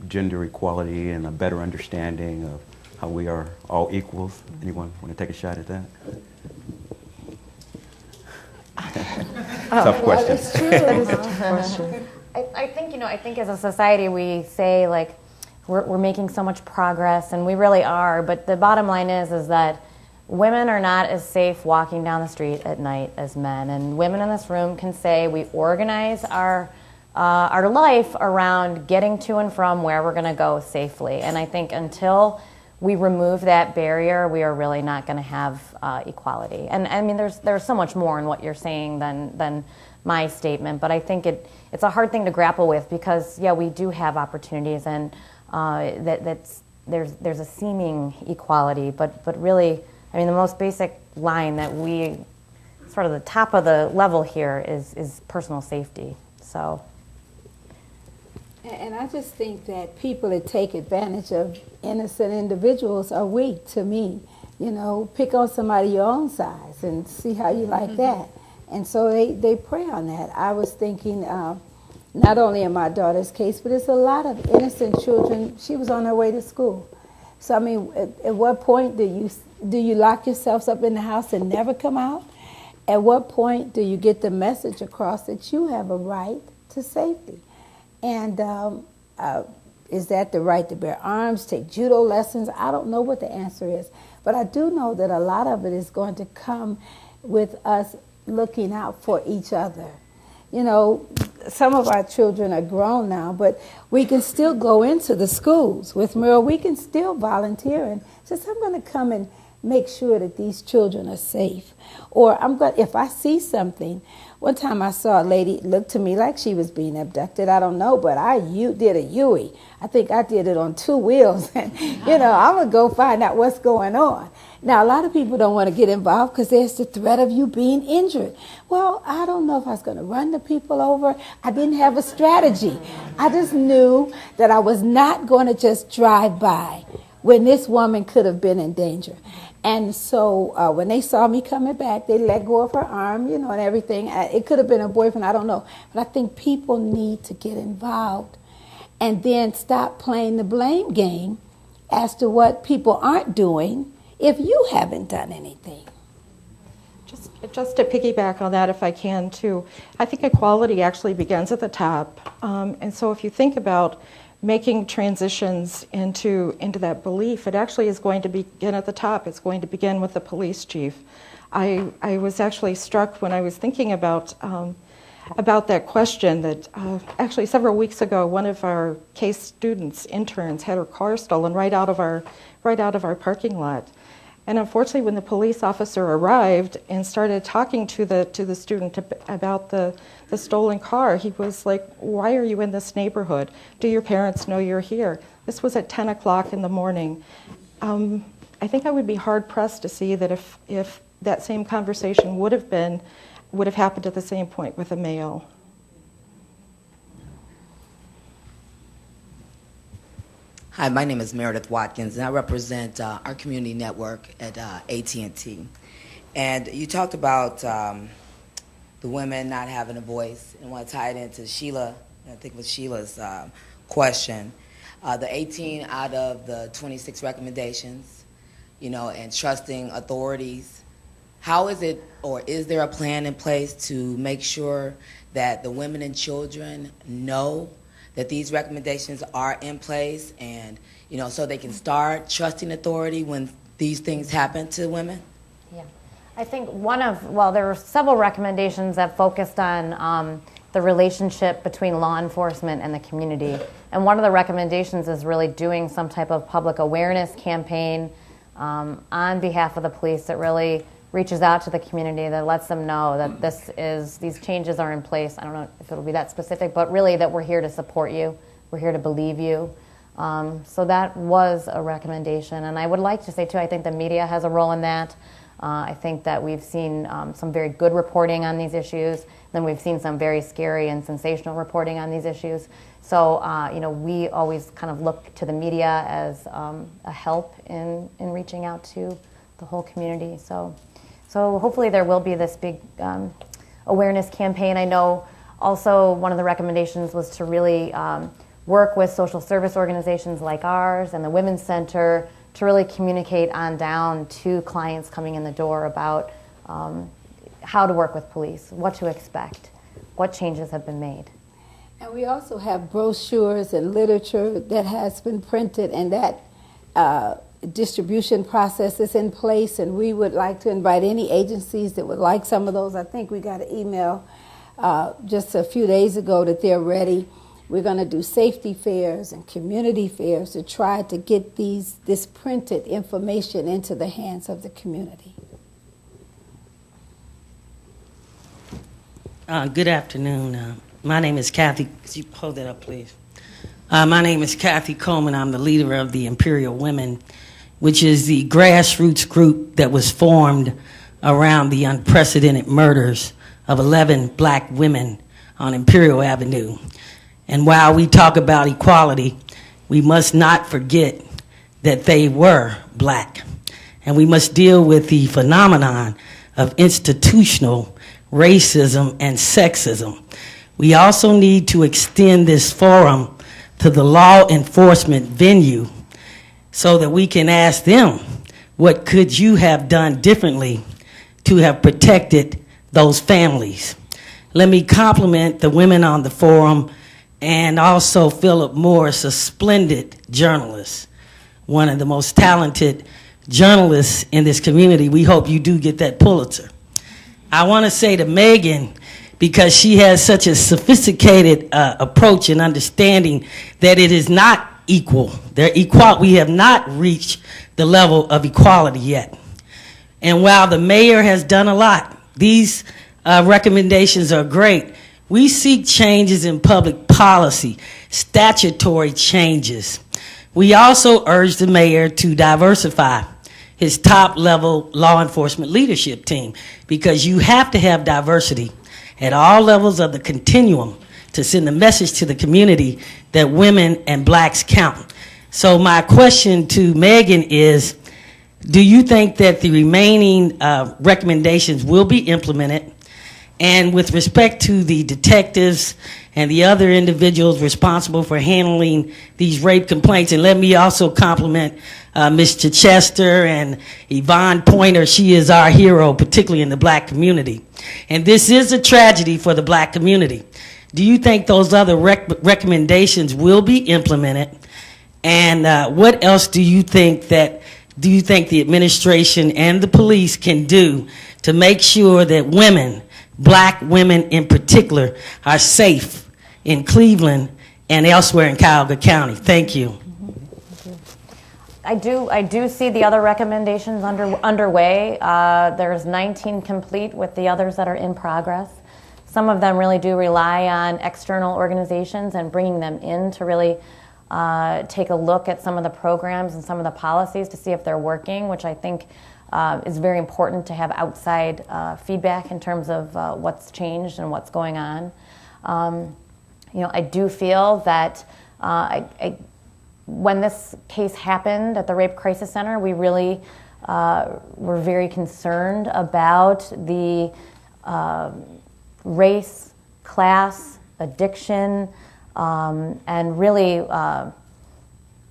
gender equality and a better understanding of how we are all equals. Anyone want to take a shot at that? Tough question. That is true. That is a tough question. I think as a society we say, like, we're making so much progress, and we really are, but the bottom line is that women are not as safe walking down the street at night as men, and women in this room can say we organize our life around getting to and from where we're going to go safely. And I think until we remove that barrier, we are really not going to have equality. And I mean, there's so much more in what you're saying than my statement, but I think it's a hard thing to grapple with because, yeah, we do have opportunities, and there's a seeming equality, but really, I mean, the most basic line that we, sort of the top of the level here is personal safety. So. And I just think that people that take advantage of innocent individuals are weak to me. Pick on somebody your own size and see how you like that. And so they prey on that. I was thinking, not only in my daughter's case, but it's a lot of innocent children. She was on her way to school. So, I mean, at what point do you lock yourselves up in the house and never come out? At what point do you get the message across that you have a right to safety? And is that the right to bear arms, take judo lessons? I don't know what the answer is. But I do know that a lot of it is going to come with us looking out for each other. Some of our children are grown now, but we can still go into the schools with Merle. We can still volunteer and just, I'm going to come and make sure that these children are safe. Or if I see something. One time I saw a lady look to me like she was being abducted. I don't know, but I did a Yui. I think I did it on 2 wheels. And, I'm going to go find out what's going on. Now, a lot of people don't want to get involved because there's the threat of you being injured. Well, I don't know if I was going to run the people over. I didn't have a strategy. I just knew that I was not going to just drive by when this woman could have been in danger. And so when they saw me coming back, they let go of her arm, and everything. It could have been a boyfriend, I don't know. But I think people need to get involved and then stop playing the blame game as to what people aren't doing if you haven't done anything. Just to piggyback on that, if I can, too, I think equality actually begins at the top. And so if you think about making transitions into that belief, it actually is going to begin at the top. It's going to begin with the police chief. I was actually struck when I was thinking about that question that actually several weeks ago, one of our case students, interns, had her car stolen right out of our parking lot. And unfortunately, when the police officer arrived and started talking to the student about the stolen car, he was like, "Why are you in this neighborhood? Do your parents know you're here?" This was at 10 o'clock in the morning. I think I would be hard pressed to see that if that same conversation would have happened at the same point with a male. Hi, my name is Meredith Watkins, and I represent our community network at AT&T. And you talked about the women not having a voice, and I want to tie it into Sheila, I think it was Sheila's question. The 18 out of the 26 recommendations, and trusting authorities. How is it, or is there a plan in place to make sure that the women and children know that these recommendations are in place, and so they can start trusting authority when these things happen to women? Yeah, I think there were several recommendations that focused on the relationship between law enforcement and the community. And one of the recommendations is really doing some type of public awareness campaign on behalf of the police that really reaches out to the community, that lets them know that these changes are in place. I don't know if it'll be that specific, but really that we're here to support you, we're here to believe you. So that was a recommendation. And I would like to say too, I think the media has a role in that. I think that we've seen some very good reporting on these issues. Then we've seen some very scary and sensational reporting on these issues. So, we always kind of look to the media as a help in reaching out to the whole community. So hopefully there will be this big awareness campaign. I know also one of the recommendations was to really work with social service organizations like ours and the Women's Center to really communicate on down to clients coming in the door about how to work with police, what to expect, what changes have been made. And we also have brochures and literature that has been printed, and that distribution process is in place, and we would like to invite any agencies that would like some of those. I think we got an email just a few days ago that they're ready. We're going to do safety fairs and community fairs to try to get this printed information into the hands of the community. Good afternoon. My name is Kathy. Could you hold that up, please? My name is Kathy Coleman. I'm the leader of the Imperial Women, which is the grassroots group that was formed around the unprecedented murders of 11 black women on Imperial Avenue. And while we talk about equality, we must not forget that they were black. And we must deal with the phenomenon of institutional racism and sexism. We also need to extend this forum to the law enforcement venue so that we can ask them, what could you have done differently to have protected those families? Let me compliment the women on the forum and also Philip Morris, a splendid journalist, one of the most talented journalists in this community. We hope you do get that Pulitzer. I want to say to Megan, because she has such a sophisticated approach and understanding that it is not equal. We have not reached the level of equality yet. And while the mayor has done a lot, these recommendations are great. We seek changes in public policy, statutory changes. We also urge the mayor to diversify his top-level law enforcement leadership team, because you have to have diversity at all levels of the continuum to send a message to the community that women and blacks count. So my question to Megan is, do you think that the remaining recommendations will be implemented? And with respect to the detectives and the other individuals responsible for handling these rape complaints, and let me also compliment Ms. Chichester and Yvonne Pointer. She is our hero, particularly in the black community. And this is a tragedy for the black community. Do you think those other recommendations will be implemented? And what else do you think the administration and the police can do to make sure that women, black women in particular, are safe in Cleveland and elsewhere in Cuyahoga County? Thank you. I do see the other recommendations underway. There's 19 complete with the others that are in progress. Some of them really do rely on external organizations and bringing them in to really take a look at some of the programs and some of the policies to see if they're working, which I think is very important to have outside feedback in terms of what's changed and what's going on. I do feel that when this case happened at the Rape Crisis Center, we really were very concerned about the race, class, addiction, and really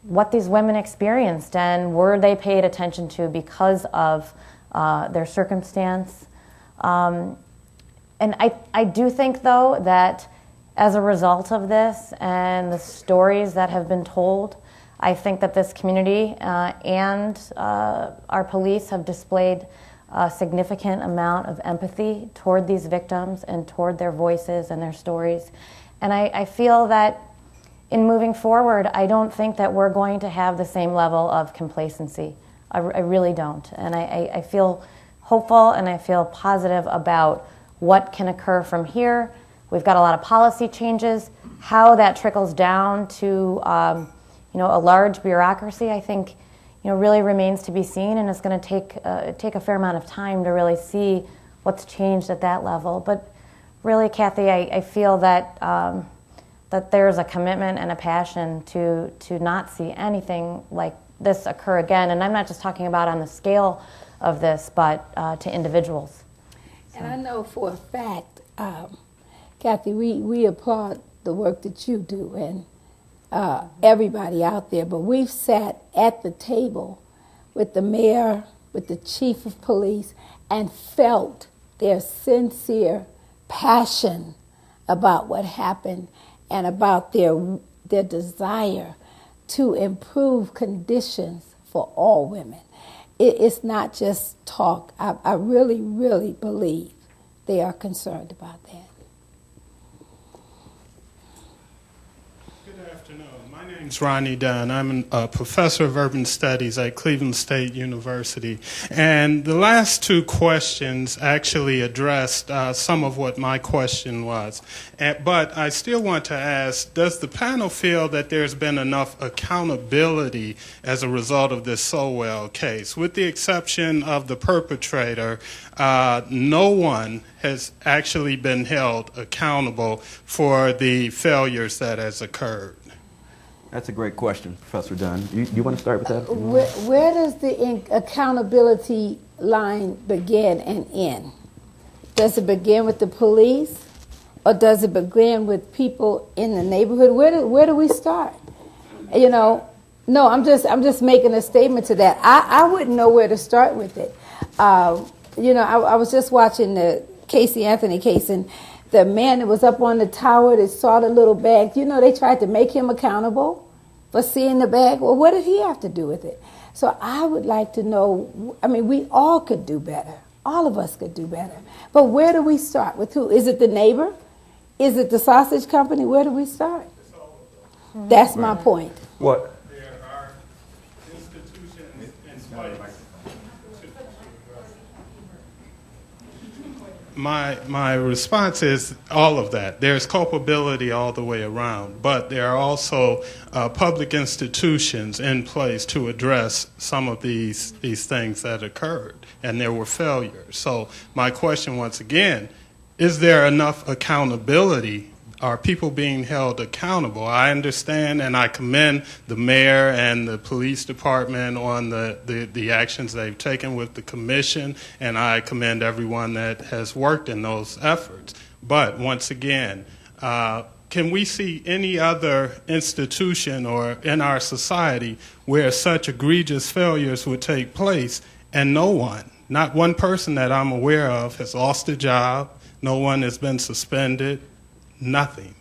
what these women experienced, and were they paid attention to because of their circumstance. And I do think, though, that as a result of this and the stories that have been told, I think that this community and our police have displayed a significant amount of empathy toward these victims and toward their voices and their stories. And I feel that in moving forward, I don't think that we're going to have the same level of complacency. I really don't. And I feel hopeful and I feel positive about what can occur from here. We've got a lot of policy changes. How that trickles down to a large bureaucracy, I think, really remains to be seen, and it's going to take a fair amount of time to really see what's changed at that level. But really, Kathy, I feel that that there's a commitment and a passion to not see anything like this occur again. And I'm not just talking about on the scale of this, but to individuals. And I know for a fact, Kathy, we applaud the work that you do and everybody out there, but we've sat at the table with the mayor, with the chief of police, and felt their sincere passion about what happened and about their desire to improve conditions for all women. It's not just talk. I really, really believe they are concerned about that. Good afternoon. My name's Ronnie Dunn. I'm a professor of urban studies at Cleveland State University. And the last two questions actually addressed some of what my question was. But I still want to ask, does the panel feel that there's been enough accountability as a result of this Sowell case? With the exception of the perpetrator, no one has actually been held accountable for the failures that has occurred. That's a great question, Professor Dunn. You want to start with that? Where does the accountability line begin and end? Does it begin with the police, or does it begin with people in the neighborhood? Where do we start? No, I'm just making a statement to that. I wouldn't know where to start with it. I was just watching the Casey Anthony case, and the man that was up on the tower that saw the little bag, they tried to make him accountable for seeing the bag. Well, what did he have to do with it? So I would like to know, we all could do better. All of us could do better. But where do we start? With who? Is it the neighbor? Is it the sausage company? Where do we start? That's my point. What? There are institutions in place. My response is all of that. There's culpability all the way around, but there are also public institutions in place to address some of these things that occurred, and there were failures. So my question once again, is there enough accountability? Are people being held accountable? I understand and I commend the mayor and the police department on the actions they've taken with the commission, and I commend everyone that has worked in those efforts. But once again, can we see any other institution or in our society where such egregious failures would take place and no one, not one person that I'm aware of, has lost a job, no one has been suspended? Nothing.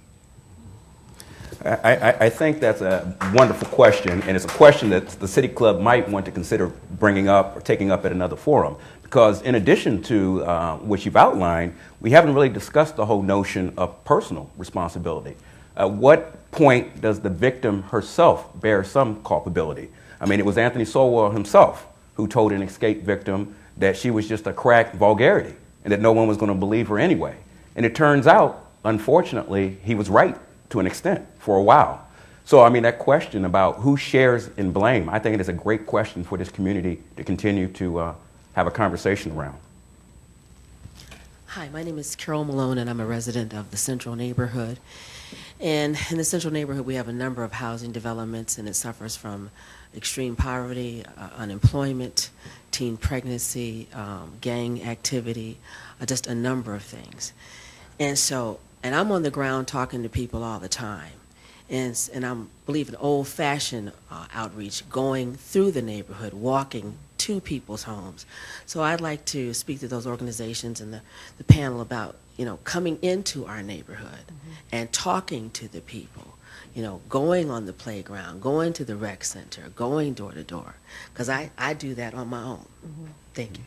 I think that's a wonderful question, and it's a question that the City Club might want to consider bringing up or taking up at another forum, because in addition to what you've outlined, we haven't really discussed the whole notion of personal responsibility. At what point does the victim herself bear some culpability? It was Anthony Sowell himself who told an escaped victim that she was just a crack vulgarity and that no one was going to believe her anyway. And it turns out, unfortunately, he was right to an extent for a while. So, that question about who shares in blame, I think it is a great question for this community to continue to have a conversation around. Hi, my name is Carol Malone, and I'm a resident of the Central neighborhood. And in the Central neighborhood, we have a number of housing developments, and it suffers from extreme poverty, unemployment, teen pregnancy, gang activity, just a number of things. And I'm on the ground talking to people all the time. And I'm believe in old-fashioned outreach, going through the neighborhood, walking to people's homes. So I'd like to speak to those organizations and the panel about, coming into our neighborhood and talking to the people, going on the playground, going to the rec center, going door to door, because I do that on my own. Thank you.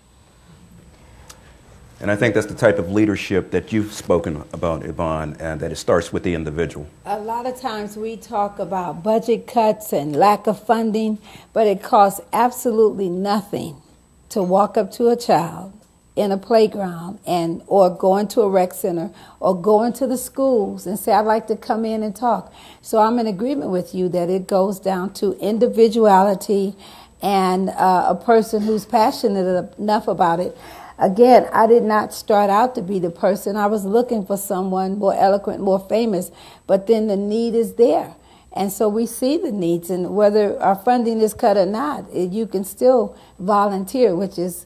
And I think that's the type of leadership that you've spoken about, Yvonne, and that it starts with the individual. A lot of times we talk about budget cuts and lack of funding, but it costs absolutely nothing to walk up to a child in a playground or go into a rec center or go into the schools and say, I'd like to come in and talk. So I'm in agreement with you that it goes down to individuality and a person who's passionate enough about it. Again, I did not start out to be the person. I was looking for someone more eloquent, more famous, but then the need is there. And so we see the needs, and whether our funding is cut or not, you can still volunteer, which is,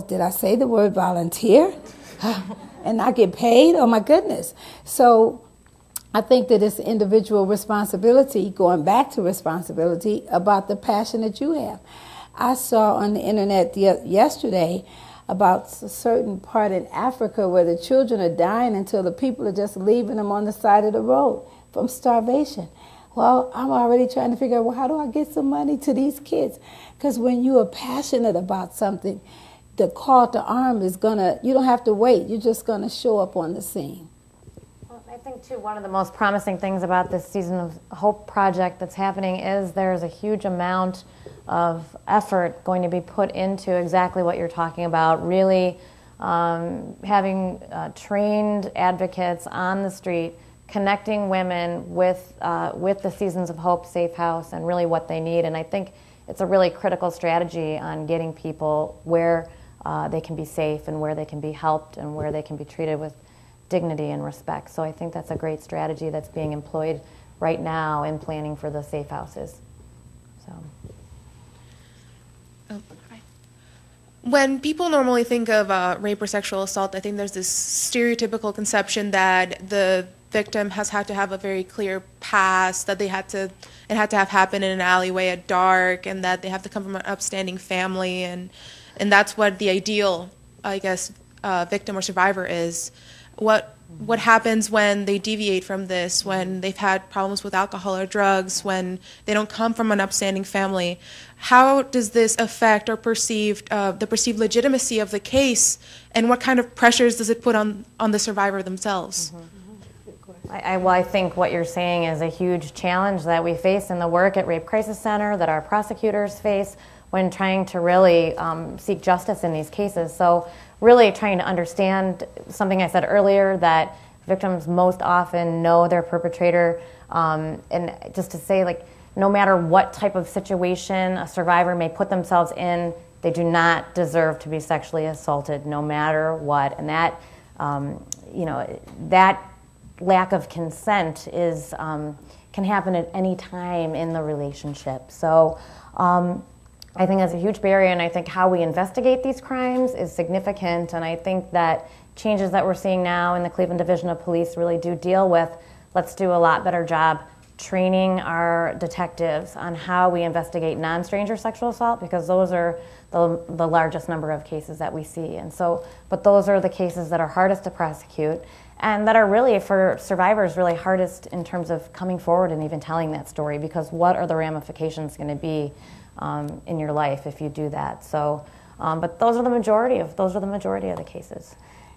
did I say the word volunteer? And not get paid? Oh, my goodness. So I think that it's individual responsibility, going back to responsibility, about the passion that you have. I saw on the internet yesterday about a certain part in Africa where the children are dying until the people are just leaving them on the side of the road from starvation. Well, I'm already trying to figure out, well, how do I get some money to these kids? Because when you are passionate about something, the call to arm is you don't have to wait. You're just going to show up on the scene. Well, I think, too, one of the most promising things about this Season of Hope project that's happening is there's a huge amount of effort going to be put into exactly what you're talking about, really having trained advocates on the street, connecting women with the Seasons of Hope Safe House and really what they need. And I think it's a really critical strategy on getting people where they can be safe and where they can be helped and where they can be treated with dignity and respect. So I think that's a great strategy that's being employed right now in planning for the safe houses. So. When people normally think of rape or sexual assault, I think there's this stereotypical conception that the victim has had to have a very clear past, that it had to have happened in an alleyway at dark, and that they have to come from an upstanding family, and that's what the ideal, I guess, victim or survivor is. What happens when they deviate from this, when they've had problems with alcohol or drugs, when they don't come from an upstanding family? How does this affect or the perceived legitimacy of the case, and what kind of pressures does it put on the survivor themselves? Mm-hmm. I think what you're saying is a huge challenge that we face in the work at Rape Crisis Center, that our prosecutors face when trying to really seek justice in these cases. So really trying to understand something I said earlier, that victims most often know their perpetrator, and just to say, like, no matter what type of situation a survivor may put themselves in, they do not deserve to be sexually assaulted, no matter what. And that, that lack of consent is can happen at any time in the relationship. So I think that's a huge barrier, and I think how we investigate these crimes is significant, and I think that changes that we're seeing now in the Cleveland Division of Police really do deal with, let's do a lot better job training our detectives on how we investigate non-stranger sexual assault, because those are the largest number of cases that we see. And so, but those are the cases that are hardest to prosecute, and that are really, for survivors, really hardest in terms of coming forward and even telling that story, because what are the ramifications going to be in your life if you do that? So, but those are the majority of the cases.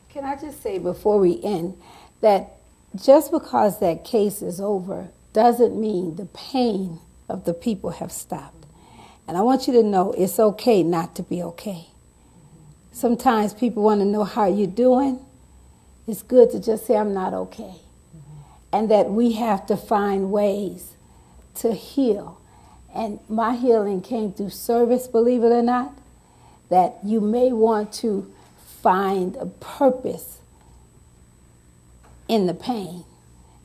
Can I just say before we end that just because that case is over doesn't mean the pain of the people have stopped. And I want you to know it's okay not to be okay. Sometimes people want to know how you're doing. It's good to just say, I'm not okay. And that we have to find ways to heal. And my healing came through service, believe it or not, that you may want to find a purpose in the pain.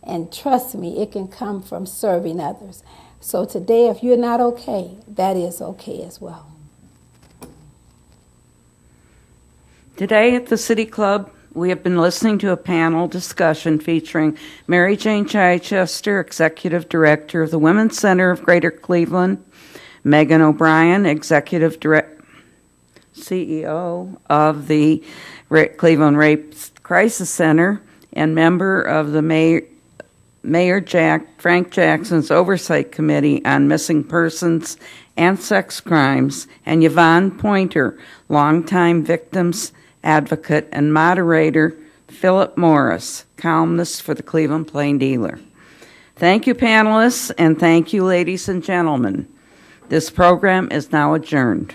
And trust me, it can come from serving others. So today, if you're not okay, that is okay as well. Today at the City Club, we have been listening to a panel discussion featuring Mary Jane Chichester, Executive Director of the Women's Center of Greater Cleveland, Megan O'Brien, Executive CEO of the Cleveland Rape Crisis Center, and member of the Mayor Frank Jackson's Oversight Committee on Missing Persons and Sex Crimes, and Yvonne Pointer, longtime victims advocate, and moderator Philip Morris, columnist for the Cleveland Plain Dealer. Thank you, panelists, and thank you, ladies and gentlemen. This program is now adjourned.